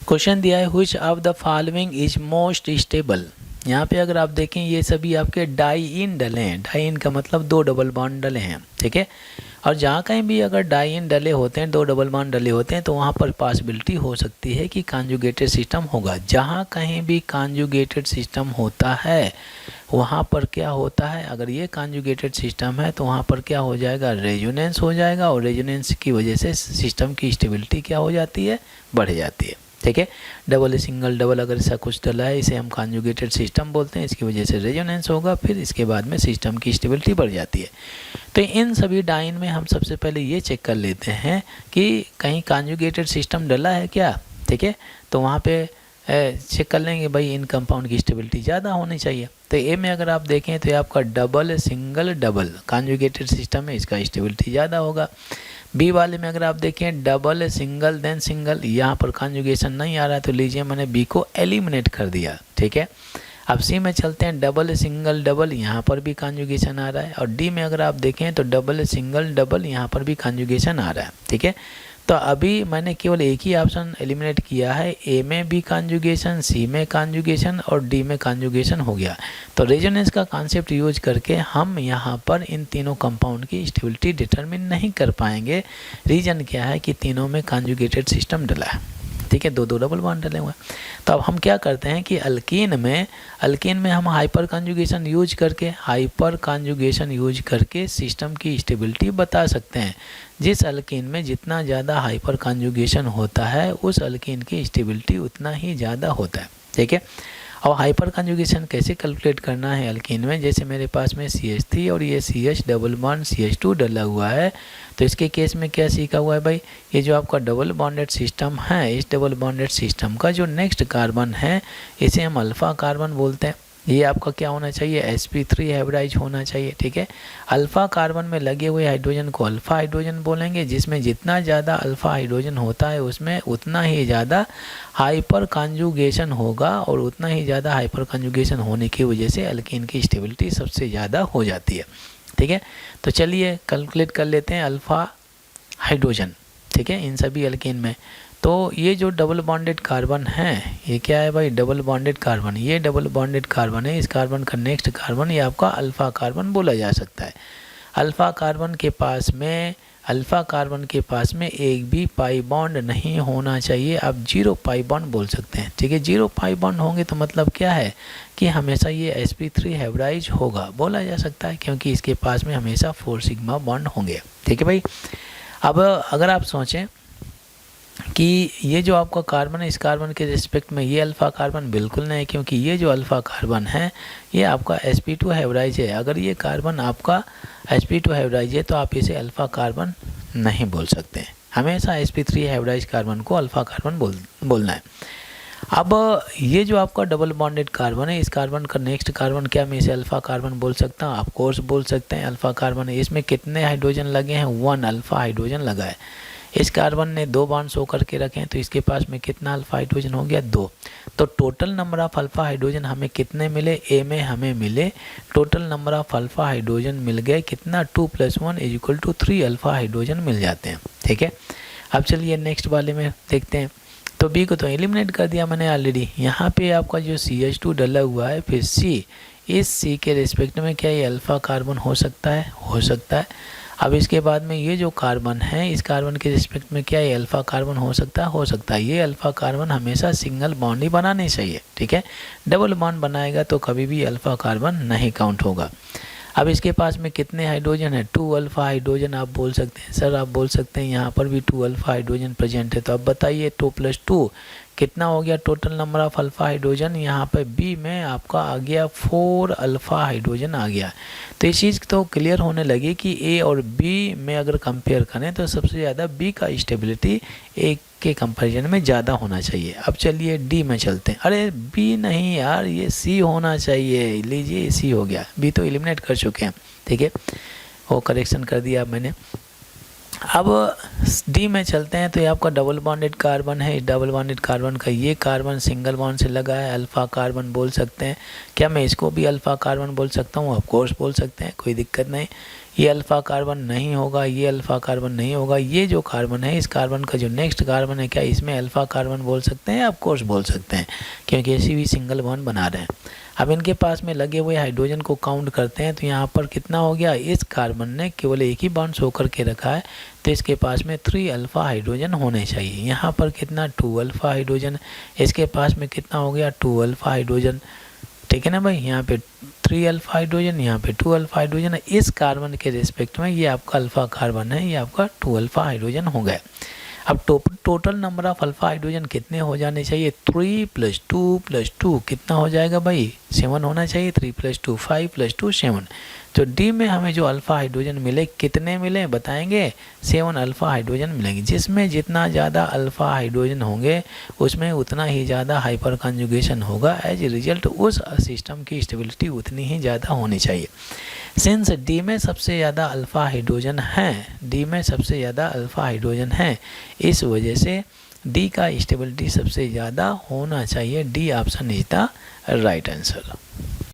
Question दिया है which of the following is most stable. यहाँ पे अगर आप देखें ये सभी आपके डाई इन डले हैं। डाई इन का मतलब दो डबल बॉन्ड डले हैं, ठीक है। और जहाँ कहीं भी अगर डाई इन डले होते हैं, दो डबल बॉन्ड डले होते हैं, तो वहाँ पर पॉसिबिलिटी हो सकती है कि कॉन्जुगेटेड सिस्टम होगा। जहाँ कहीं भी कॉन्जुगेटेड सिस्टम होता है वहाँ पर क्या होता है, अगर ये कॉन्जुगेटेड सिस्टम है तो वहाँ पर क्या हो जाएगा, रेजोनेंस हो जाएगा। और रेजोनेंस की वजह से सिस्टम की स्टेबिलिटी क्या हो जाती है, बढ़ जाती है, ठीक है। डबल सिंगल डबल अगर ऐसा कुछ डला है, इसे हम कॉन्जुगेटेड सिस्टम बोलते हैं। इसकी वजह से रेजोनेंस होगा, फिर इसके बाद में सिस्टम की स्टेबिलिटी बढ़ जाती है। तो इन सभी डाइन में हम सबसे पहले ये चेक कर लेते हैं कि कहीं कॉन्जुगेटेड सिस्टम डला है क्या, ठीक है। तो वहाँ पे चेक कर लेंगे भाई इन कंपाउंड की स्टेबिलिटी ज़्यादा होनी चाहिए। तो ए में अगर आप देखें तो ये आपका double single double conjugated system है, इसका स्टेबिलिटी ज़्यादा होगा। बी वाले में अगर आप देखें डबल सिंगल देन सिंगल, यहाँ पर कॉन्जुगेशन नहीं आ रहा है तो लीजिए मैंने बी को एलिमिनेट कर दिया, ठीक है। अब सी में चलते हैं, डबल सिंगल डबल, यहाँ पर भी कॉन्जुगेशन आ रहा है। और डी में अगर आप देखें तो डबल सिंगल डबल, यहाँ पर भी कॉन्जुगेशन आ रहा है, ठीक है। तो अभी मैंने केवल एक ही ऑप्शन एलिमिनेट किया है, ए में भी कॉन्जुगेशन, सी में कॉन्जुगेशन और डी में कॉन्जुगेशन हो गया। तो रेजोनेंस का कॉन्सेप्ट यूज करके हम यहाँ पर इन तीनों कंपाउंड की स्टेबिलिटी डिटरमिन नहीं कर पाएंगे। रीजन क्या है कि तीनों में कॉन्जुगेटेड सिस्टम डला है, ठीक है, दो दो डबल बॉन्ड डले हुए हैं। तो अब हम क्या करते हैं कि अल्कीन में हम हाइपर कॉन्जुगेशन यूज करके सिस्टम की स्टेबिलिटी बता सकते हैं। जिस अल्कीन में जितना ज़्यादा हाइपर कॉन्जुगेशन होता है उस अल्कीन की स्टेबिलिटी उतना ही ज़्यादा होता है, ठीक है। और हाइपर कॉन्जुगेशन कैसे कैलकुलेट करना है अल्कीन में, जैसे मेरे पास में CH3 और ये CH डबल बॉन्ड CH2 डला हुआ है, तो इसके केस में क्या सीखा हुआ है भाई, ये जो आपका डबल बॉन्डेड सिस्टम है, इस डबल बॉन्डेड सिस्टम का जो नेक्स्ट कार्बन है इसे हम अल्फ़ा कार्बन बोलते हैं। ये आपका क्या होना चाहिए, sp3 हाइब्रिडाइज होना चाहिए, ठीक है। अल्फ़ा कार्बन में लगे हुए हाइड्रोजन को अल्फ़ा हाइड्रोजन बोलेंगे, जिसमें जितना ज़्यादा अल्फ़ा हाइड्रोजन होता है उसमें उतना ही ज़्यादा हाइपर कॉन्जुगेशन होगा, और उतना ही ज़्यादा हाइपर कॉन्जुगेशन होने की वजह से अल्कीन की स्टेबिलिटी सबसे ज़्यादा हो जाती है, ठीक है। तो चलिए कैलकुलेट कर लेते हैं अल्फ़ा हाइड्रोजन, ठीक है, इन सभी अल्कीन में। तो ये जो डबल बॉन्डेड कार्बन है ये क्या है भाई, डबल बॉन्डेड कार्बन, ये डबल बॉन्डेड कार्बन है। इस कार्बन का नेक्स्ट कार्बन ये आपका अल्फ़ा कार्बन बोला जा सकता है। अल्फ़ा कार्बन के पास में एक भी पाई बॉन्ड नहीं होना चाहिए। आप 0 पाई बॉन्ड बोल सकते हैं, ठीक है। 0 पाई बॉन्ड होंगे तो मतलब क्या है कि हमेशा ये sp3 हाइब्रिडाइज होगा बोला जा सकता है, क्योंकि इसके पास में हमेशा 4 सिग्मा बॉन्ड होंगे, ठीक है भाई। अब अगर आप सोचें कि ये जो आपका कार्बन है, इस कार्बन के रिस्पेक्ट में ये अल्फ़ा कार्बन बिल्कुल नहीं है, क्योंकि ये जो अल्फ़ा कार्बन है ये आपका sp2 हाइब्रिडाइज है। अगर ये कार्बन आपका sp2 हाइब्रिडाइज है तो आप इसे अल्फ़ा कार्बन नहीं बोल सकते हैं, हमेशा sp3 हाइब्रिडाइज कार्बन को अल्फ़ा कार्बन बोलना है। अब ये जो आपका डबल बॉन्डेड कार्बन है, इस कार्बन का नेक्स्ट कार्बन क्या मैं इसे अल्फ़ा कार्बन बोल सकता हूँ, ऑफ कोर्स बोल सकते हैं अल्फ़ा कार्बन है। इसमें कितने हाइड्रोजन लगे हैं, 1 अल्फ़ा हाइड्रोजन लगा है। इस कार्बन ने 2 बॉन्ड शो करके रखे हैं, तो इसके पास में कितना अल्फ़ा हाइड्रोजन हो गया, 2। तो total number of alpha hydrogen हमें कितने मिले, ए में हमें मिले total number of alpha hydrogen मिल गए कितना, 2 + 1 = 3 अल्फ़ा हाइड्रोजन मिल जाते हैं, ठीक है। अब चलिए नेक्स्ट वाले में देखते हैं। तो बी को तो एलिमिनेट कर दिया मैंने ऑलरेडी। यहाँ पे आपका जो CH2 डला हुआ है, फिर C, इस C के रिस्पेक्ट में क्या ये अल्फ़ा कार्बन हो सकता है, हो सकता है। अब इसके बाद में ये जो कार्बन है, इस कार्बन के रिस्पेक्ट में क्या ये अल्फ़ा कार्बन हो सकता है, हो सकता है। ये अल्फ़ा कार्बन हमेशा सिंगल बॉन्ड ही बनाने चाहिए, ठीक है। डबल बॉन्ड बनाएगा तो कभी भी अल्फ़ा कार्बन नहीं काउंट होगा। अब इसके पास में कितने हाइड्रोजन है, 2 अल्फ़ा हाइड्रोजन आप बोल सकते हैं। सर आप बोल सकते हैं यहाँ पर भी 2 अल्फ़ा हाइड्रोजन प्रेजेंट है, तो अब बताइए 2 + 2 कितना हो गया total number of alpha hydrogen. यहाँ पे बी में आपका आ गया 4 अल्फ़ा हाइड्रोजन आ गया। तो इस चीज़ तो क्लियर होने लगी कि ए और बी में अगर कंपेयर करें तो सबसे ज़्यादा बी का स्टेबिलिटी ए के कंपैरिजन में ज़्यादा होना चाहिए। अब चलिए डी में चलते हैं। अरे बी नहीं यार, ये सी होना चाहिए। लीजिए सी हो गया, बी तो एलिमिनेट कर चुके हैं, ठीक है, वो करेक्शन कर दिया मैंने। अब डी में चलते हैं। तो ये आपका डबल बॉन्डेड कार्बन है। इस डबल बॉन्डेड कार्बन का ये कार्बन सिंगल बॉन्ड से लगा है, अल्फ़ा कार्बन बोल सकते हैं। क्या मैं इसको भी अल्फ़ा कार्बन बोल सकता हूँ? ऑफ कोर्स बोल सकते हैं, कोई दिक्कत नहीं। ये अल्फ़ा कार्बन नहीं होगा, ये अल्फ़ा कार्बन नहीं होगा। ये जो कार्बन है, इस कार्बन का जो नेक्स्ट कार्बन है, क्या इसमें अल्फ़ा कार्बन बोल सकते हैं? ऑफ कोर्स बोल सकते हैं, क्योंकि ऐसी भी सिंगल बॉन्ड बना रहे हैं। अब इनके पास में लगे हुए हाइड्रोजन को काउंट करते हैं, तो यहाँ पर कितना हो गया? इस कार्बन ने केवल एक ही बॉन्ड शो करके रखा है, तो इसके पास में 3 अल्फ़ा हाइड्रोजन होने चाहिए। यहाँ पर कितना? 2 अल्फ़ा हाइड्रोजन। इसके पास में कितना हो गया? 2 अल्फ़ा हाइड्रोजन। ठीक है ना भाई, यहाँ पे 3 अल्फ़ा हाइड्रोजन, यहाँ पे 2 अल्फ़ा हाइड्रोजन है। इस कार्बन के रिस्पेक्ट में ये आपका अल्फ़ा कार्बन है, ये आपका 2 अल्फ़ा हाइड्रोजन हो गया। अब total number of alpha hydrogen कितने हो जाने चाहिए? 3 + 2 + 2 कितना हो जाएगा भाई? 7 होना चाहिए। 3 + 2 5 + 2 7। तो डी में हमें जो अल्फ़ा हाइड्रोजन मिले, कितने मिले बताएंगे? 7 अल्फ़ा हाइड्रोजन मिलेंगे। जिसमें जितना ज़्यादा अल्फ़ा हाइड्रोजन होंगे, उसमें उतना ही ज़्यादा हाइपर कॉन्जुगेशन होगा। एज ए रिजल्ट उस सिस्टम की स्टेबिलिटी उतनी ही ज़्यादा होनी चाहिए। सिंस डी में सबसे ज़्यादा अल्फ़ा हाइड्रोजन हैं, डी में सबसे ज़्यादा अल्फ़ा हाइड्रोजन हैं, इस वजह से डी का स्टेबिलिटी सबसे ज़्यादा होना चाहिए। D option is the right answer.